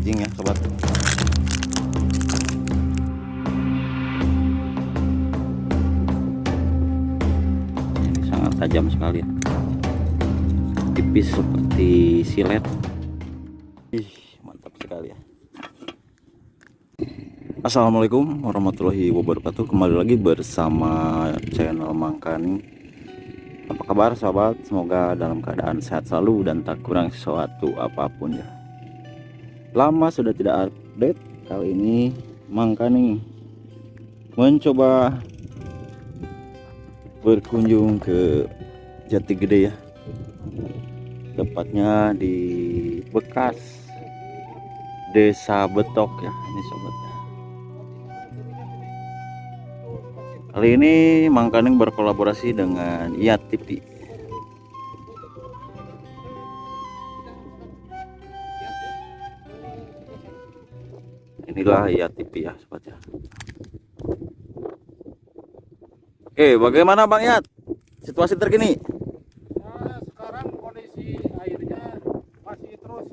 kijing ya sobat. Ini sangat tajam sekali ya. Tipis seperti silet. Ih, mantap sekali ya. Assalamualaikum warahmatullahi wabarakatuh. Kembali lagi bersama channel Mangkani. Apa kabar sahabat? Semoga dalam keadaan sehat selalu dan tak kurang sesuatu apapun ya. Lama sudah tidak update. Kali ini Mangkani mencoba berkunjung ke Jati Gede ya. Tepatnya di bekas Desa Betok ya, ini sobat. Kali ini Mangkani berkolaborasi dengan IATV. Inilah IATV ya sobat ya. Oke, bagaimana Bang Yat situasi terkini? Nah, sekarang kondisi airnya masih terus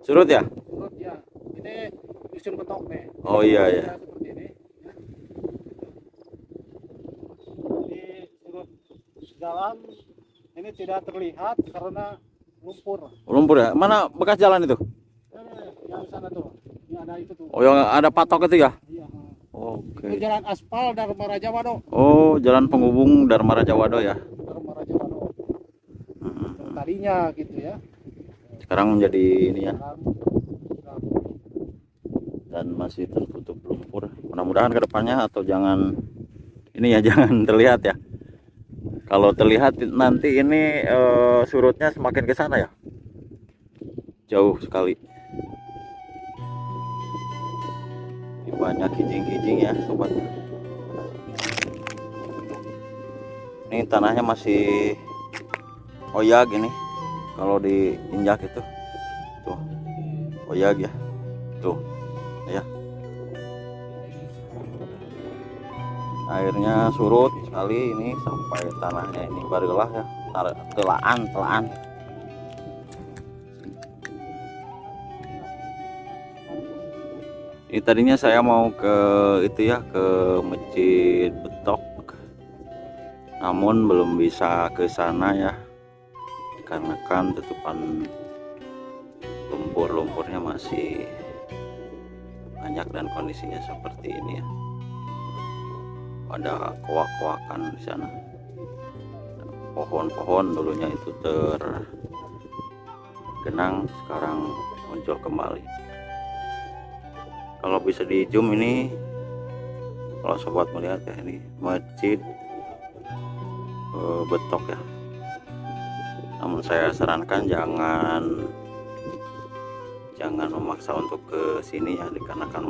Surut ya? surut ya. Ini dusun Betok nih. Oh iya ya. Ya, seperti ini. Ya. Ini surut jalan ini tidak terlihat karena lumpur. Lumpur ya? Mana bekas jalan itu? Yang sana tuh. Ini ada itu tuh. Oh, yang ada patok itu ya? Iya. Oke. Itu jalan aspal Dharma Raja Wado. Oh, jalan penghubung Dharma Raja Wado ya. Dharma Raja Wado. Tadinya gitu ya. Sekarang menjadi ini ya, Sekarang sudah dan masih tertutup lumpur. Mudah-mudahan kedepannya atau jangan ini ya, jangan terlihat ya. Kalau terlihat nanti ini surutnya semakin ke sana ya. Jauh sekali. Ini banyak kijing-kijing ya sobat. Ini tanahnya masih oyag ini. Kalau diinjak itu tuh oyag ya. Tuh ya. Airnya surut sekali ini sampai tanahnya ini barilah ya, telaan. Ini tadinya saya mau ke itu ya, ke Masjid Betok, namun belum bisa ke sana ya, karena kan tutupan lumpurnya masih banyak dan kondisinya seperti ini ya. Ada kowak-kowakan di sana. Pohon-pohon dulunya itu tergenang, sekarang muncul kembali. Kalau bisa di zoom ini, kalau sobat melihat ya, ini Masjid Betok ya. Namun saya sarankan jangan memaksa untuk ke sini ya, dikarenakan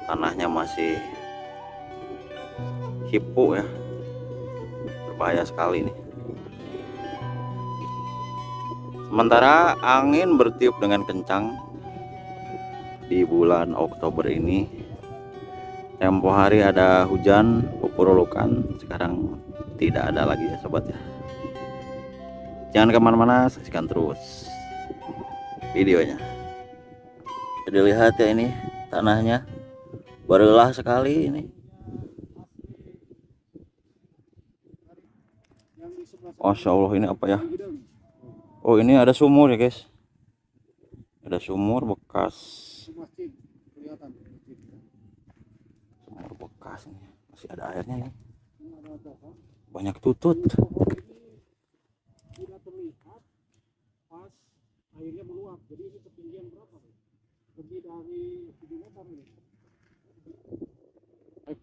tanahnya masih hipo ya, berbahaya sekali nih. Sementara angin bertiup dengan kencang di bulan Oktober ini. Tempo hari ada hujan pupurulukan, sekarang tidak ada lagi ya sobat ya. Jangan kemana-mana, saksikan terus videonya. Jadi lihat ya, ini tanahnya barilah sekali ini. Masya Allah, ini apa ya? Oh, ini ada sumur ya guys. Ada sumur bekas. masjid kelihatan. Sumur bekas ini. Masih ada airnya ini. Banyak tutut. Tidak terlihat pas airnya meluap. Jadi ini ketinggian berapa? Lebih dari 7 meter ini.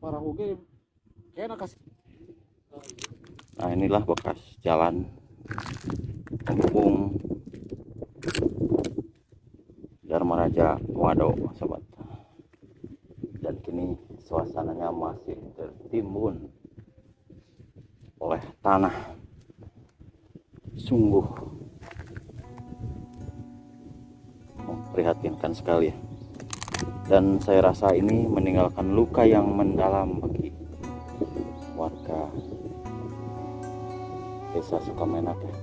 Para oge kayaknya kasih. Nah, inilah bekas jalan penghubung Dharma Raja Wado sobat. Dan kini suasananya masih tertimbun oleh tanah. Sungguh memprihatinkan sekali ya. Dan saya rasa ini meninggalkan luka yang mendalam bagi warga Desa Sukamenak ya.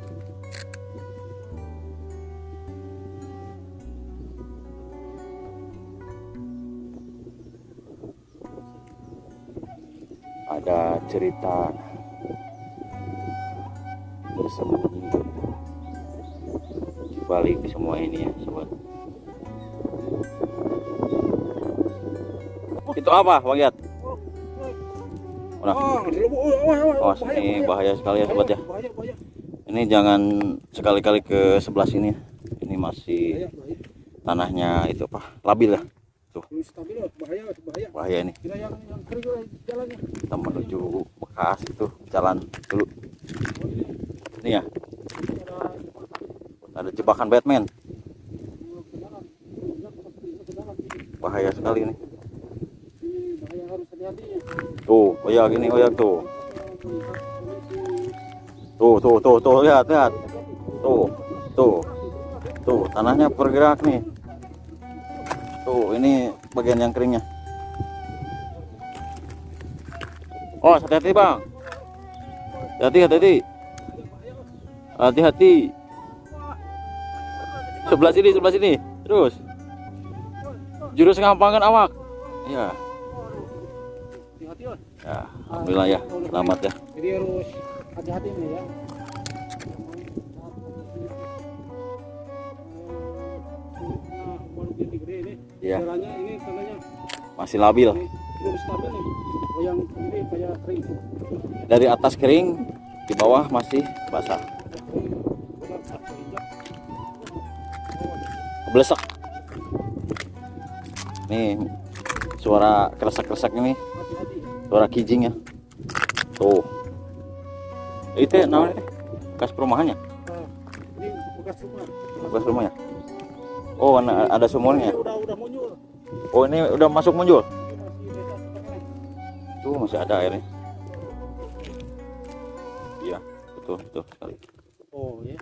ada cerita bersembunyi di balik semua ini ya sobat. Itu apa Bang Yat? Mana? Oh, ini bahaya sekali ya sobat ya. Ini jangan sekali-kali ke sebelah sini. Ini masih tanahnya itu apa? Labil ya. Tuh. Bahaya ini. Kita menuju bekas itu jalan dulu. Ini ya. Ada jebakan Batman. Bahaya sekali ini. Tuh, oh ya gini, oh ya tuh. Tuh, lihat. Tuh, tanahnya bergerak nih. Tuh, ini bagian yang keringnya. Oh, hati-hati Bang. Hati-hati. Sebelah sini. Terus. Jurus ngampangan awak. Iya. Ya, alhamdulillah ya, selamat ya. Jadi harus hati-hati nih ya. Iya. Jalannya ini tanahnya Masih labil. belum stabil nih. Oh, yang ini kayak kering. Dari atas kering, di bawah masih basah. Keblesek. Nih, suara keresak-keresak ini. Suara kijing ya. Tuh. Itu namanya bekas perumahannya. Ini bekas rumah. Bekas rumahnya. Oh, ada sumurnya. Udah muncul. Oh, ini udah masuk muncul. Ini masih desa setengah. Tuh masih ada airnya. Iya, betul sekali. Oh ya.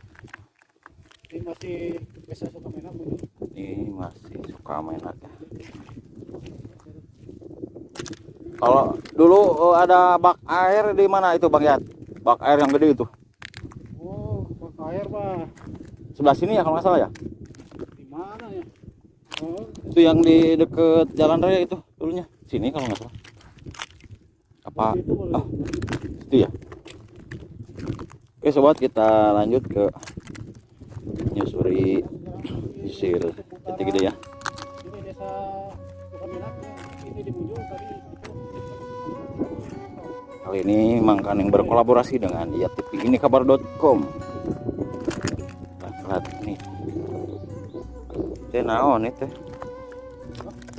Ini masih desa Sukamenak ini. Ini masih suka main ya. Kalau dulu ada bak air di mana itu Bang Yat? Bak air yang gede itu. Oh, bak air Pak. Sebelah sini ya kalau nggak salah ya. Di mana ya? Oh, Itu yang di deket jalan raya itu dulunya. Sini kalau nggak salah. Apa? itu boleh. Ah, itu ya. Oke sobat, kita lanjut ke nyusuri sisir Jati Gede ya. Ini desa Sukamenak ya. Ini di Munjul tadi itu. Kali ini Mangkaning berkolaborasi dengan IATV ini kabar.com. Lihat nih. Teh naon itu?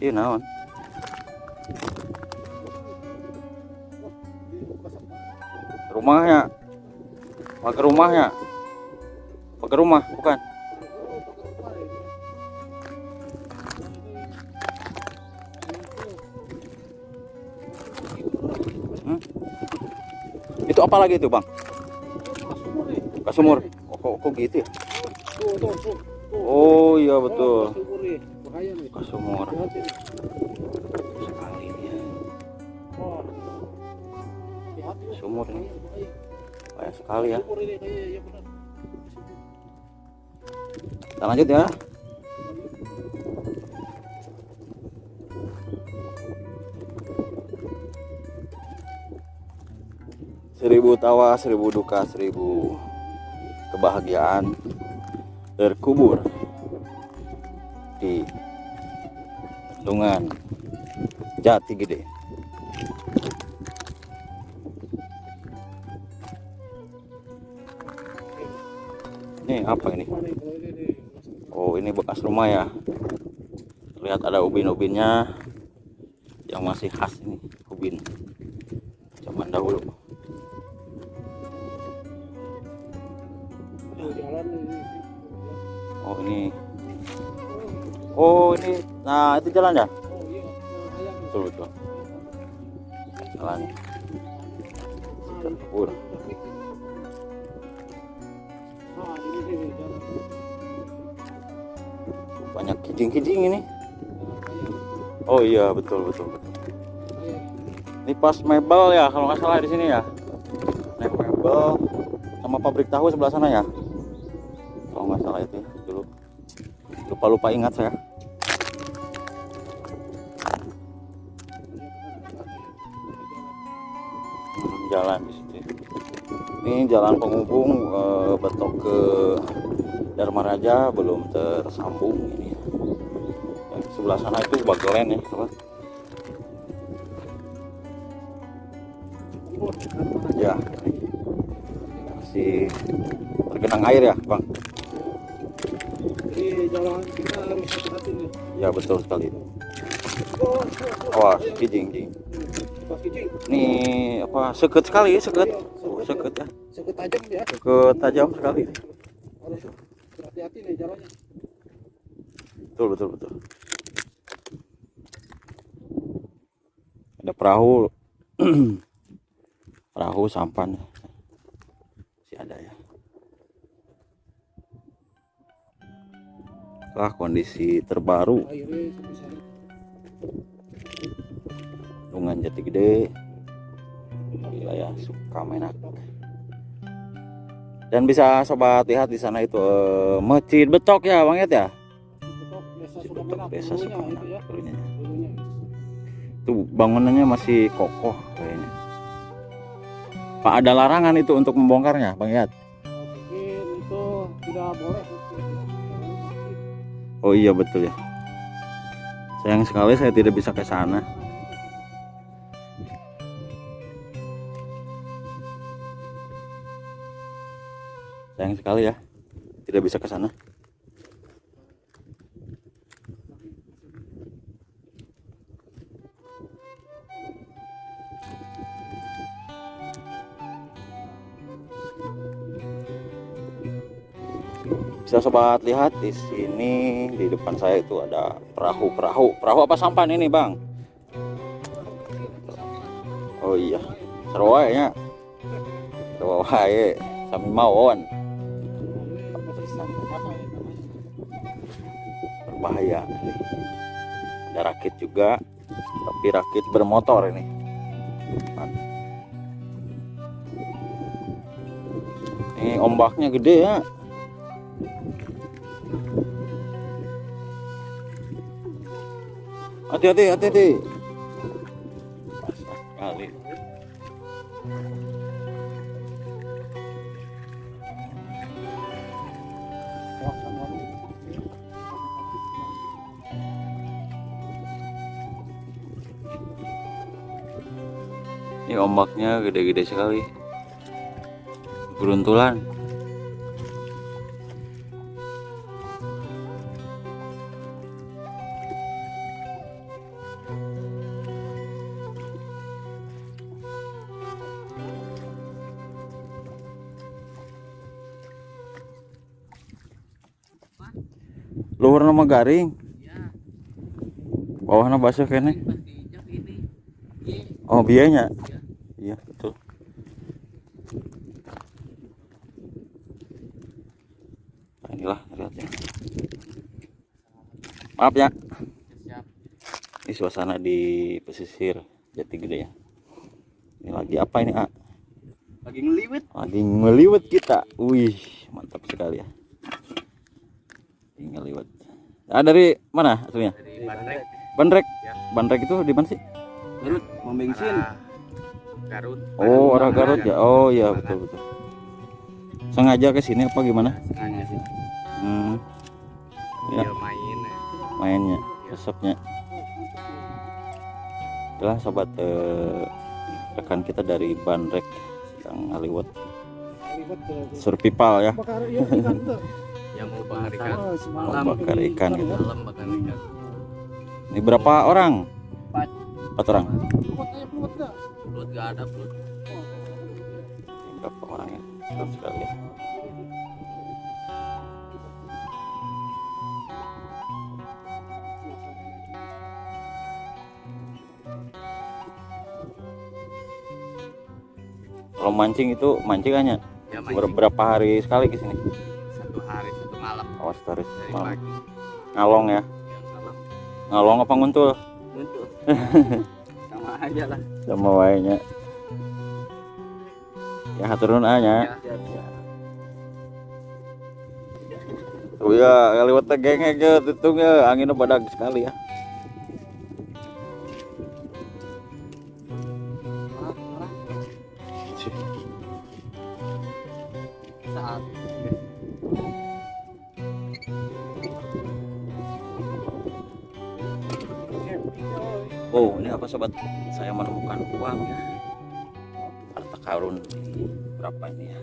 Iya naon? Rumahnya. Pakai rumahnya. Pakai rumah bukan? Itu apa lagi itu Bang? Ke sumur. Oh, kok gitu ya? Tuh. Oh iya betul. Sumur nih. Bahaya nih. Ke sumur. Hati-hati nih. Sekali dia. Oh. Hati-hati. Sumur nih. Bahaya. Banyak sekali ya. Sumur ini kayak ya benar. Kita lanjut ya. Seribu tawa, seribu duka, seribu kebahagiaan terkubur di bendungan Jati Gede. Ini apa ini? Oh, ini bekas rumah ya. Lihat ada ubin-ubinnya yang masih khas ini, ubin zaman dahulu. Oh ini, nah itu jalan ya? Betul. Jalan terkubur. Banyak kijing-kijing ini. Oh iya betul. Ini pas mebel ya kalau nggak salah di sini ya. Naik mebel sama pabrik tahu sebelah sana ya. Kalau nggak salah itu dulu. Lupa ingat saya. jalan di situ. Ini jalan penghubung Betok ke Dharma Raja belum tersambung ini. Yang sebelah sana itu Bagelen ya, teman. Ya, masih tergenang air ya, Bang. Jadi jalan kita harus hati-hati nih. Ya betul sekali. Oh, Wah, kijing. Pas kijing. Ini apa? Seket sekali, seket. Oh, seket ya. Seket tajam ya. Seket tajam sekali. Harus hati-hati nih jalannya. Betul. Ada perahu. Perahu sampan. Masih ada ya. Wah, kondisi terbaru Airnya sampai sana. Bendungan Jati Gede, wilayah Sukamenak. Dan bisa sobat lihat di sana itu Masjid Betok ya, Bang Yat ya. Betok desa Masjid Sukamenak. Betok Desa Dulunya Sukamenak. itu ya. Dulunya. Dulunya. Itu bangunannya masih kokoh kayaknya. Pak, ada larangan itu untuk membongkarnya, Bang Yat? Mungkin itu tidak boleh. Oh iya betul ya. Sayang sekali saya tidak bisa ke sana. Sayang sekali ya, tidak bisa ke sana. Bisa sobat lihat di sini di depan saya itu ada perahu apa sampan ini, Bang? Oh iya, seru ya. Seru wae, sami mawon. Berbahaya. Ada rakit juga, tapi rakit bermotor ini. Ini ombaknya gede ya. Hati-hati. Basah sekali. Ini ombaknya gede-gede sekali. Beruntulan. Luhur nama garing. Bawahnya basah kene. Oh biayanya. Iya betul. Nah, inilah lihatnya. Maaf ya. Ini suasana di pesisir Jati Gede ya. Ini lagi apa ini, A? Lagi ngeliwet. Lagi ngeliwet kita. Wih, mantap sekali ya. Ngeliwet. Ah, dari mana aslinya? Dari Bandrek. Bandrek. Ya. Bandrek itu di mana sih? Garut, mau bensin. Garut. Oh, arah Garut ya. Oh iya betul. Sengaja ke sini apa gimana? Sengaja sih. Ya. Main ya. Mainnya, resepnya. Itulah sobat rekan kita dari Bandrek yang ngaliwet survival ya. Yang mau bakar ikan. Mau bakar ikan gitu. Malam bakar ikan. Ini berapa orang? 4 orang. Pelut gak ada pelut. Berapa orang ya? Betul sekali ya. Kalau mancing itu mancingannya Ya, mancing. berapa hari sekali ke sini? 1 hari 1 malam. Awas tarik Dari malam. pagi. Ngalong ya. Ya, malam. Ngalong apa nguntul? Muncul. Sama aja lah. Sama wainya. Ya haturun anya. Ya. Oh ya, kaliwat tegengeng ya, tutungnya anginnya badag sekali ya. manfaat. Oh, ini apa sobat? Saya menemukan uang ya. Harta karun ini berapa ini ya?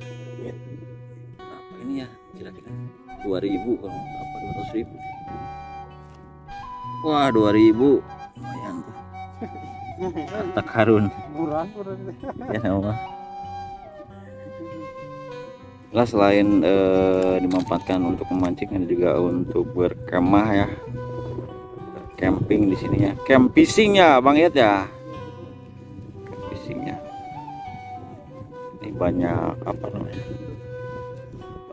Berapa ini ya? Kira-kira 2.000 kalau apa 200.000. Wah, 2.000. Lumayan tuh. Harta karun. Murah. Ya Allah. Lah selain dimanfaatkan untuk memancing dan juga untuk berkemah ya. Camping di sini ya. Camp fishing ya, Bang Yat ya. Camp fishingnya. Ini banyak apa namanya?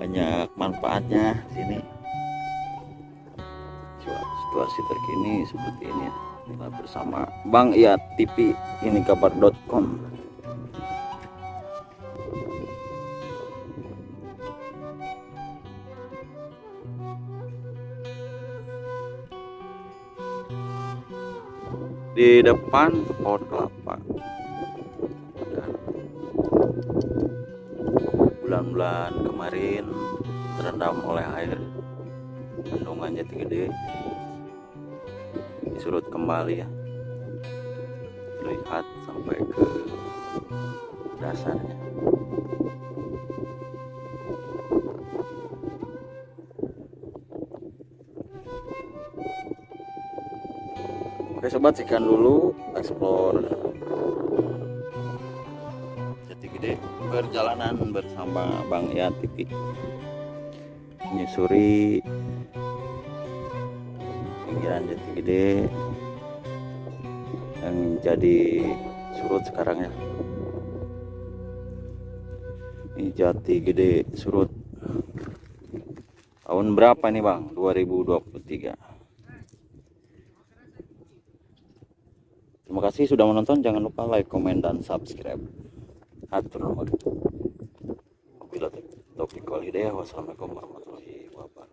Banyak manfaatnya sini. Situasi terkini seperti ini ya. Kita bersama Bang Yat TV ini kabar.com. Di depan pohon kelapa dan bulan-bulan kemarin terendam oleh air bendungan Jati Gede, disurut kembali ya, terlihat sampai ke dasarnya. Oke sobat, sekian dulu explore Jati Gede perjalanan bersama Bang Yat TV, menyusuri pinggiran Jati Gede yang jadi surut sekarang ya. Ini Jati Gede surut tahun berapa nih Bang? 2023. Terima kasih sudah menonton, jangan lupa like, komen, dan subscribe. Atur nuhun. Wabillahi taufiq wal hidayah. Wassalamualaikum warahmatullahi wabarakatuh.